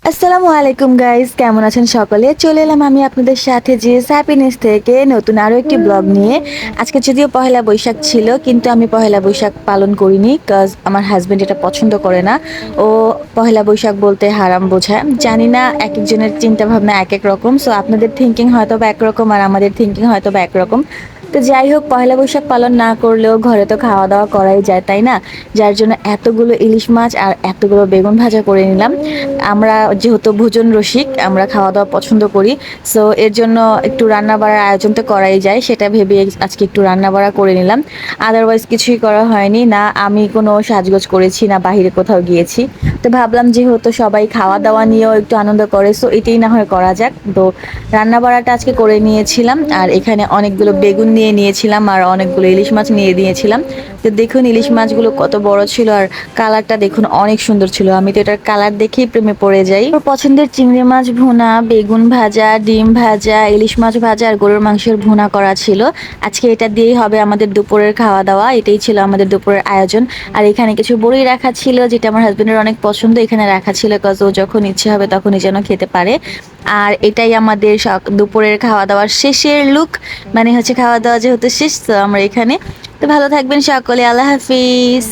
আসসালামু আলাইকুম গাইস, কেমন আছেন সকলে? চলে এলাম আমি আপনাদের সাথে জিএস হ্যাপিনেস থেকে নতুন আরো একটি ব্লগ নিয়ে। আজকে যদিও পহেলা বৈশাখ ছিল, কিন্তু আমি পহেলা বৈশাখ পালন করিনি, কাজ আমার হাজবেন্ড এটা পছন্দ করে না। ও পহেলা বৈশাখ বলতে হারাম বোঝায়। জানি না, এক একজনের চিন্তা ভাবনা এক এক রকম। সো আপনাদের থিঙ্কিং হয়তো বা একরকম আর আমাদের থিঙ্কিং হয়তো বা একরকম। তো যাই হোক, পহেলা বৈশাখ পালন না করলেও ঘরে তো খাওয়া দাওয়া করাই যায়, তাই না? যার জন্য এতগুলো ইলিশ মাছ আর এতগুলো বেগুন ভাজা করে নিলাম। আমরা যেহেতু ভোজন রসিক, আমরা খাওয়া দাওয়া পছন্দ করি। সো এর জন্য একটু রান্না বাড়ার আয়োজন তো করাই যায়, সেটা ভেবে আজকে একটু রান্না বাড়া করে নিলাম। আদারওয়াইজ কিছুই করা হয়নি, না আমি কোনো সাজগোজ করেছি না বাহিরে কোথাও গিয়েছি। তো ভাবলাম যেহেতু সবাই খাওয়া দাওয়া নিয়েও একটু আনন্দ করে, সো এটাই না হয় করা যাক। তো রান্না বাড়াটা আজকে করে নিয়েছিলাম, আর এখানে অনেকগুলো বেগুন নিয়ে নিয়েছিলাম আর অনেকগুলো ইলিশ মাছ নিয়ে দিয়েছিলাম। তো দেখুন ইলিশ মাছগুলো কত বড় ছিল, আর কালারটা দেখুন অনেক সুন্দর ছিল। আমি তো এটার কালার দেখেই প্রেমে পড়ে যাই। ওর পছন্দের চিংড়ি মাছ ভুনা, বেগুন ভাজা, ডিম ভাজা, ইলিশ মাছ ভাজা আর গরুর মাংসের ভুনা করা ছিল। আজকে এটা দিয়েই হবে আমাদের দুপুরের খাওয়া দাওয়া। এটাই ছিল আমাদের দুপুরের আয়োজন। আর এখানে কিছু বড়ি রাখা ছিল, যেটা আমার হাজবেন্ডের অনেক পছন্দ। এখানে রাখা ছিল কজ ও যখন ইচ্ছে হবে তখনই যেন খেতে পারে। আর এটাই আমাদের দুপুরের খাওয়া দাওয়ার শেষের লুক। মানে হচ্ছে খাওয়া দাওয়া যেহেতু শেষ, তো আমরা এখানে। তো ভালো থাকবেন সকলে, আল্লাহ হাফিজ।